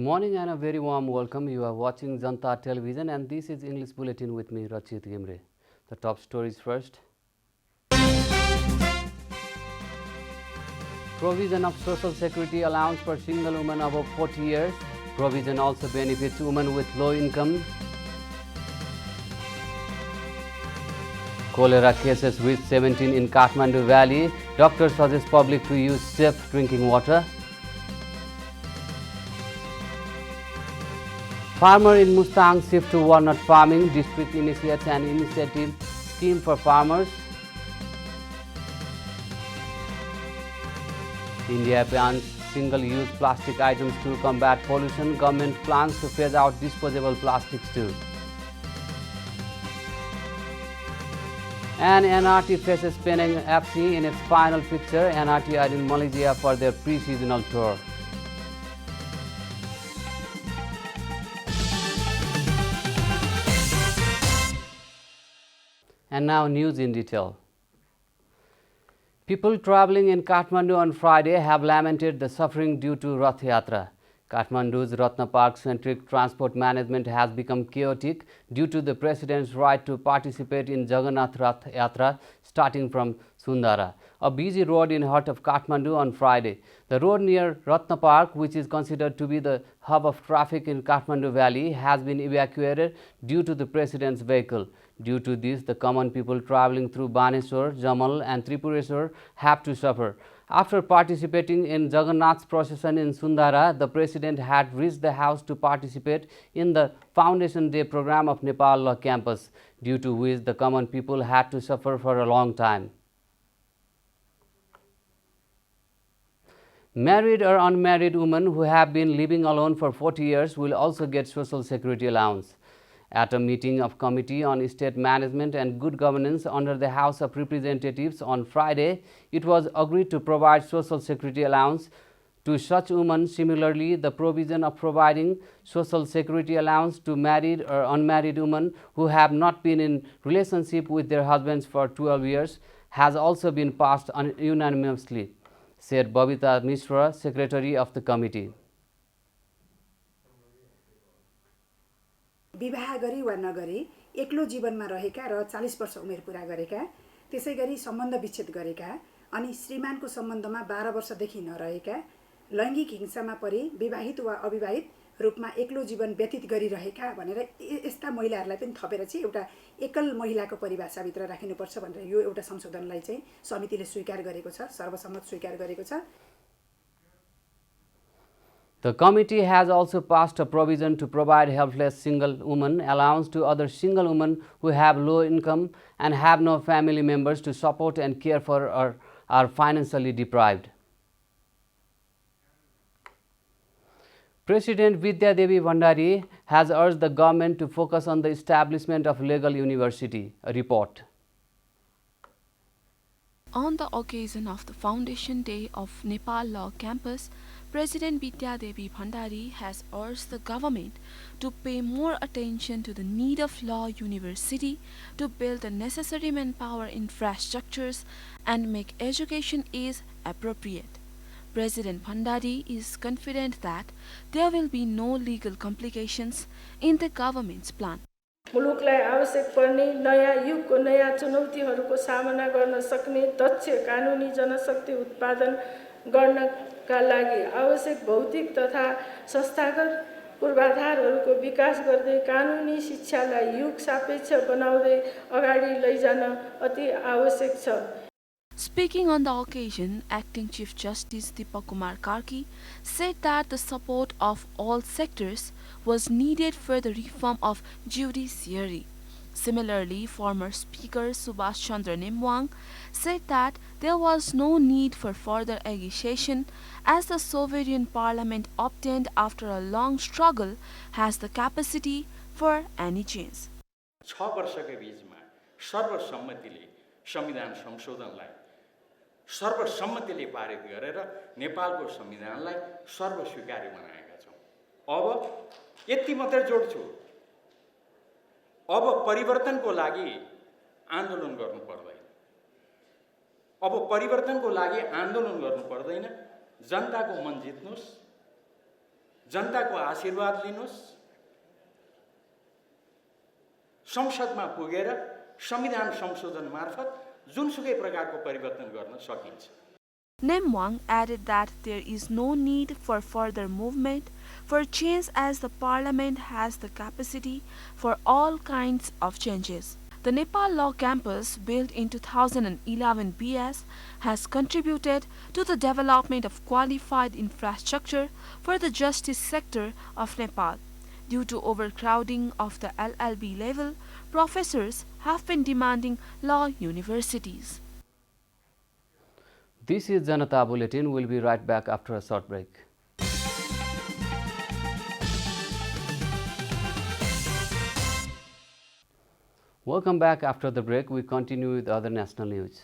morning and a very warm welcome. You are watching Janata Television and this is English Bulletin with me, Rachit Gimre. The top stories first. Provision of Social Security allowance for single women above 40 years. Provision also benefits women with low income. Cholera cases reached 17 in Kathmandu Valley. Doctors suggest public to use safe drinking water. Farmer in Mustang shift to walnut farming. District initiates an initiative scheme for farmers. India bans single-use plastic items to combat pollution. Government plans to phase out disposable plastics too. And NRT faces Penang FC in its final fixture. NRT are in Malaysia for their pre-seasonal tour. And now news in detail. People travelling in Kathmandu on Friday have lamented the suffering due to Rath Yatra. Kathmandu's Ratna Park-centric transport management has become chaotic due to the President's right to participate in Jagannath Rath Yatra starting from Sundara, a busy road in heart of Kathmandu on Friday. The road near Ratna Park, which is considered to be the hub of traffic in Kathmandu Valley, has been evacuated due to the President's vehicle. Due to this, the common people travelling through Baneswar, Jamal and Tripureshwar have to suffer. After participating in Jagannath's procession in Sundara, the President had reached the house to participate in the Foundation Day program of Nepal Law Campus, due to which the common people had to suffer for a long time. Married or unmarried women who have been living alone for 40 years will also get Social Security allowance. At a meeting of Committee on State Management and Good Governance under the House of Representatives on Friday, it was agreed to provide Social Security allowance to such women. Similarly, the provision of providing Social Security allowance to married or unmarried women who have not been in relationship with their husbands for 12 years has also been passed unanimously, said Babita Mishra, Secretary of the Committee. विवाह गरी वा नगरी एक्लो जीवनमा रहेका र 40 वर्ष उमेर पूरा गरेका, त्यसैगरी सम्बन्ध विच्छेद गरेका अनि श्रीमानको सम्बन्धमा 12 वर्षदेखि नरहेका, लैङ्गिक हिंसामा परि विवाहित वा अविवाहित रूपमा एक्लो जीवन व्यतीत गरिरहेका भनेर यस्ता महिलाहरूलाई पनि थपेर चाहिँ एउटा एकल महिलाको परिभाषाभित्र राखिनुपर्छ भनेर यो एउटा संशोधनलाई चाहिँ समितिले स्वीकार गरेको छ, सर्वसम्मत स्वीकार गरेको छ। The committee has also passed a provision to provide helpless single women allowance to other single women who have low income and have no family members to support and care for or are financially deprived. President Vidya Devi Bhandari has urged the government to focus on the establishment of legal university. A report. On the occasion of the Foundation Day of Nepal Law Campus, President Vidya Devi Bhandari has urged the government to pay more attention to the need of law university to build the necessary manpower infrastructures and make education age appropriate. President Bhandari is confident that there will be no legal complications in the government's plan. मुलुकलाई आवश्यक पर्ने नयाँ युगको नयाँ चुनौतीहरूको सामना गर्न सक्ने दक्ष कानुनी जनशक्ति उत्पादन गर्नका लागि आवश्यक भौतिक तथा संस्थागत पूर्वाधारहरूको विकास गर्दै कानुनी शिक्षालाई युग सापेक्ष बनाउँदै अगाडि लैजान अति आवश्यक छ। Speaking on the occasion, Acting Chief Justice Deepak Kumar Karki said that the support of all sectors was needed for the reform of judiciary. Similarly, former Speaker Subhash Chandra Nimwang said that there was no need for further agitation as the sovereign parliament obtained after a long struggle has the capacity for any change. 6 वर्षका बीचमा सर्वसम्मतिले संविधान संशोधनलाई सर्वसम्मतिले पारित गरेर नेपालको संविधानलाई सर्वस्वीकार्य बनाएका छौं। अब यति मात्र जोड्छु, अब परिवर्तनको लागि आन्दोलन गर्नु पर्दैन। अब परिवर्तनको लागि आन्दोलन गर्नु पर्दैन, जनताको मन जित्नुस्, जनताको आशीर्वाद लिनुहोस्, संसदमा पुगेर संविधान संशोधन मार्फत जुनसुकै प्रकारको परिवर्तन गर्न सकिन्छ। Nemwang added that there is no need for further movement for change as the parliament has the capacity for all kinds of changes. The Nepal Law Campus, built in 2011 BS, has contributed to the development of qualified infrastructure for the justice sector of Nepal. Due to overcrowding of the LLB level, professors have been demanding law universities. This is Janata Bulletin. We'll be right back after a short break. Welcome back after the break. We continue with other national news.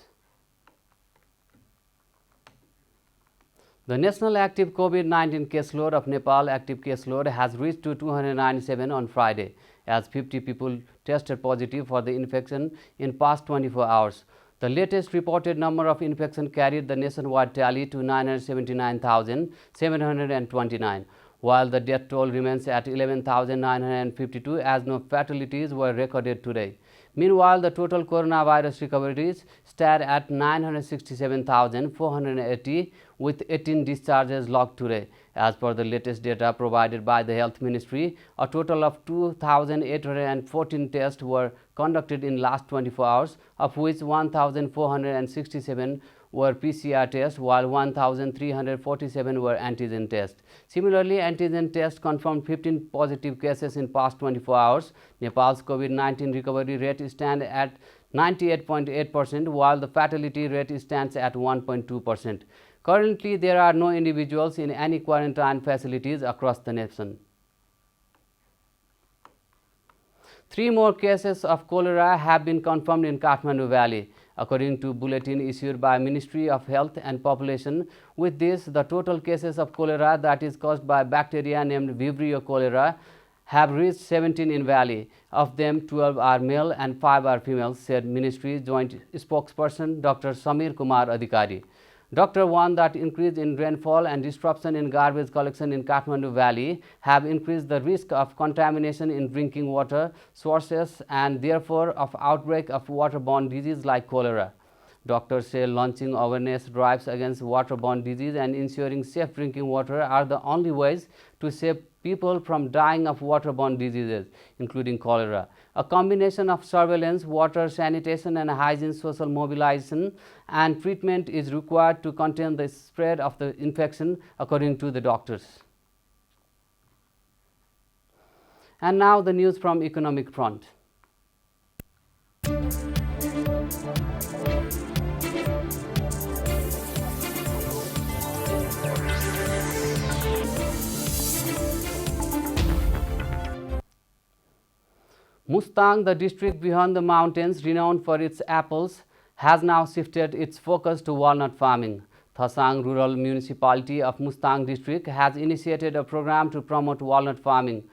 The national active COVID-19 caseload of Nepal active caseload has reached to 297 on Friday, as 50 people tested positive for the infection in past 24 hours. The latest reported number of infections carried the nationwide tally to 979,729, while the death toll remains at 11,952 as no fatalities were recorded today. Meanwhile, the total coronavirus recoveries stand at 967,480 with 18 discharges logged today. As per the latest data provided by the Health Ministry, a total of 2,814 tests were conducted in last 24 hours, of which 1,467 were PCR tests, while 1,347 were antigen tests. Similarly, antigen tests confirmed 15 positive cases in past 24 hours. Nepal's COVID-19 recovery rate stands at 98.8%, while the fatality rate stands at 1.2%. Currently, there are no individuals in any quarantine facilities across the nation. 3 more cases of cholera have been confirmed in Kathmandu Valley, according to bulletin issued by Ministry of Health and Population. With this, the total cases of cholera that is caused by bacteria named Vibrio cholera have reached 17 in Valley. Of them, 12 are male and 5 are female, said Ministry Joint Spokesperson Dr. Samir Kumar Adhikari. Doctor warned that increase in rainfall and disruption in garbage collection in Kathmandu Valley have increased the risk of contamination in drinking water sources and therefore of outbreak of waterborne disease like cholera. Doctors say launching awareness drives against waterborne disease and ensuring safe drinking water are the only ways to save people from dying of waterborne diseases, including cholera. A combination of surveillance, water, sanitation and hygiene, social mobilization and treatment is required to contain the spread of the infection, according to the doctors. And now the news from economic front. Mustang, the district beyond the mountains renowned for its apples, has now shifted its focus to walnut farming. Thasang Rural Municipality of Mustang District has initiated a program to promote walnut farming.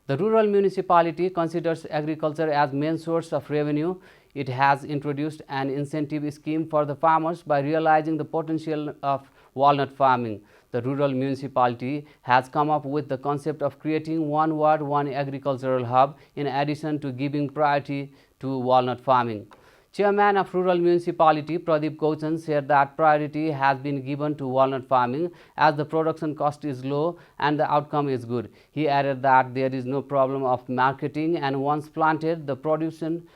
The rural municipality considers agriculture as main source of revenue. It has introduced an incentive scheme for the farmers by realizing the potential of walnut farming. The rural municipality has come up with the concept of creating one ward, one agricultural hub in addition to giving priority to walnut farming. Chairman of Rural Municipality Pradeep Gauchan said that priority has been given to walnut farming as the production cost is low and the outcome is good. He added that there is no problem of marketing and once planted, the production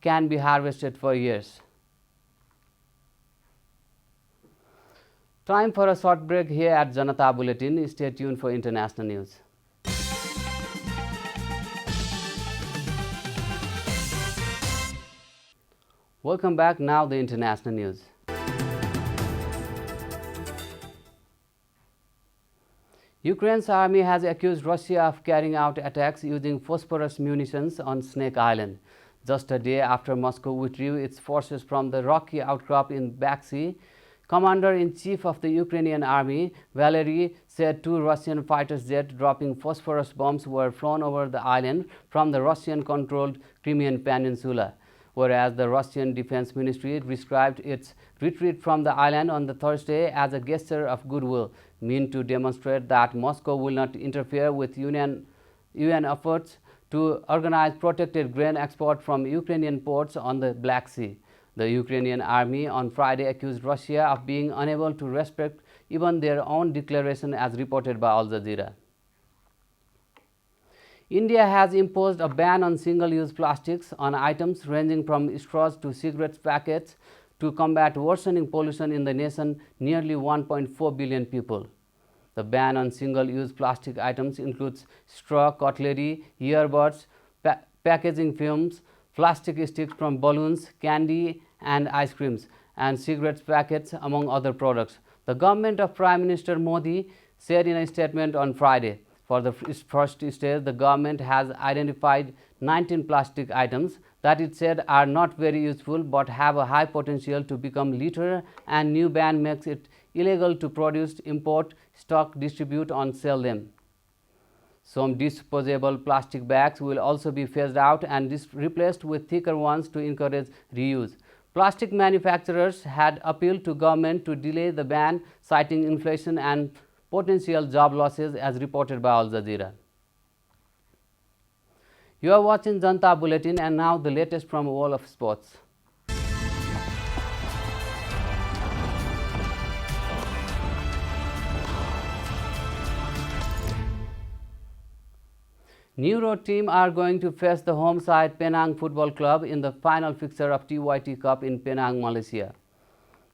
can be harvested for years. Time for a short break here at Janata Bulletin. Stay tuned for international news. Welcome back. Now the international news. Ukraine's army has accused Russia of carrying out attacks using phosphorus munitions on Snake Island. Just a day after Moscow withdrew its forces from the rocky outcrop in Black Sea, Commander-in-Chief of the Ukrainian Army, Valery, said 2 Russian fighter jets dropping phosphorus bombs were flown over the island from the Russian-controlled Crimean Peninsula. whereas the Russian Defense Ministry described its retreat from the island on the Thursday as a gesture of goodwill, meant to demonstrate that Moscow will not interfere with UN efforts to organize protected grain export from Ukrainian ports on the Black Sea. The Ukrainian army on Friday accused Russia of being unable to respect even their own declaration, as reported by Al Jazeera. India has imposed a ban on single-use plastics on items ranging from straws to cigarette packets to combat worsening pollution in the nation nearly 1.4 billion people. The ban on single-use plastic items includes straw, cutlery, earbuds, packaging films, plastic sticks from balloons, candy and ice creams, and cigarette packets, among other products. The government of Prime Minister Modi said in a statement on Friday. For the first stage, the government has identified 19 plastic items that it said are not very useful but have a high potential to become litter, and new ban makes it illegal to produce, import, stock, distribute or sell them. Some disposable plastic bags will also be phased out and replaced with thicker ones to encourage reuse. Plastic manufacturers had appealed to government to delay the ban, citing inflation and potential job losses, as reported by Al Jazeera. You are watching Janata Bulletin, and now the latest from world of sports. New Road team are going to face the home side Penang Football Club in the final fixture of TYT Cup in Penang, Malaysia.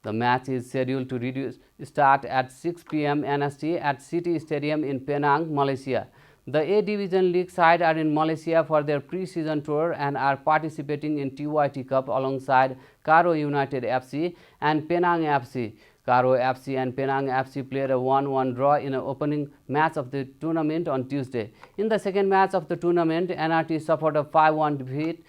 The match is scheduled to start at 6 p.m. NST at City Stadium in Penang, Malaysia. The A Division League side are in Malaysia for their pre-season tour and are participating in TYT Cup alongside Karo United FC and Penang FC. Karo FC and Penang FC played a 1-1 draw in an opening match of the tournament on Tuesday. In the second match of the tournament, NRT suffered a 5-1 defeat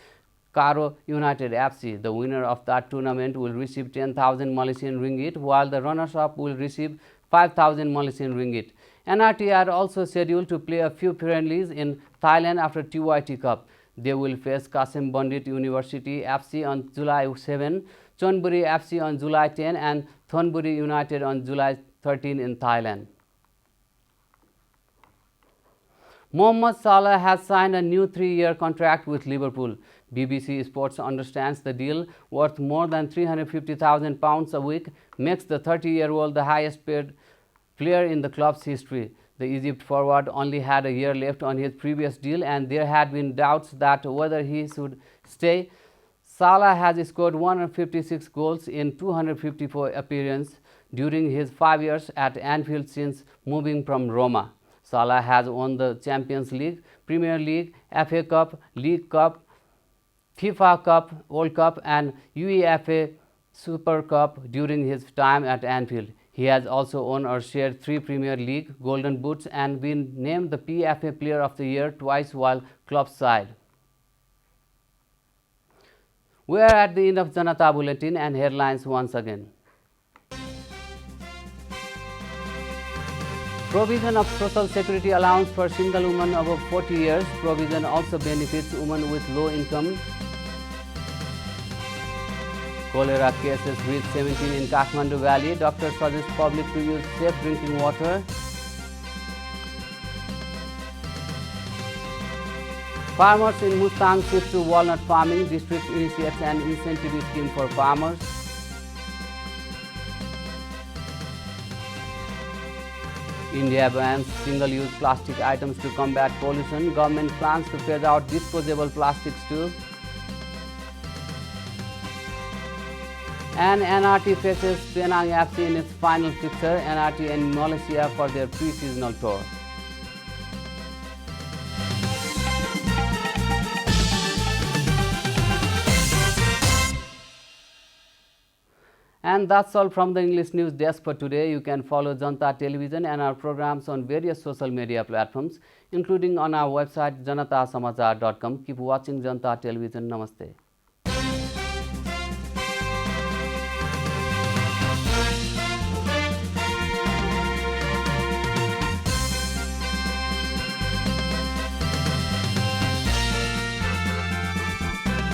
Karo United FC. The winner of that tournament will receive 10,000 Malaysian ringgit, while the runners-up will receive 5,000 Malaysian ringgit. NRT are also scheduled to play a few friendlies in Thailand after TYT Cup. They will face Kasim Bandit University FC on July 7, Chonburi FC on July 10 and Thonburi United on July 13 in Thailand. Mohamed Salah has signed a new 3-year contract with Liverpool. BBC Sports understands the deal, worth more than £350,000 a week, makes the 30-year-old the highest paid player in the club's history. The Egypt forward only had a year left on his previous deal, and there had been doubts that whether he should stay. Salah has scored 156 goals in 254 appearances during his 5 years at Anfield since moving from Roma. Salah has won the Champions League, Premier League, FA Cup, League Cup, FIFA Cup, World Cup and UEFA Super Cup during his time at Anfield. He has also won or shared 3 Premier League Golden Boots and been named the PFA Player of the Year twice while club side. We are at the end of Janata Bulletin, and headlines once again. Provision of Social Security allowance for single women above 40 years. Provision also benefits women with low income. Cholera cases reach 17 in Kathmandu Valley. Doctors suggest public to use safe drinking water. Farmers in Mustang shift to walnut farming. District initiates an incentive scheme for farmers. India bans single-use plastic items to combat pollution. Government plans to phase out disposable plastics too. And NRT faces Penang FC in its final fixture. NRT and Malaysia for their pre-seasonal tour. And that's all from the English News Desk for today. You can follow Janata Television and our programs on various social media platforms, including on our website janatasamachar.com. Keep watching Janata Television. Namaste.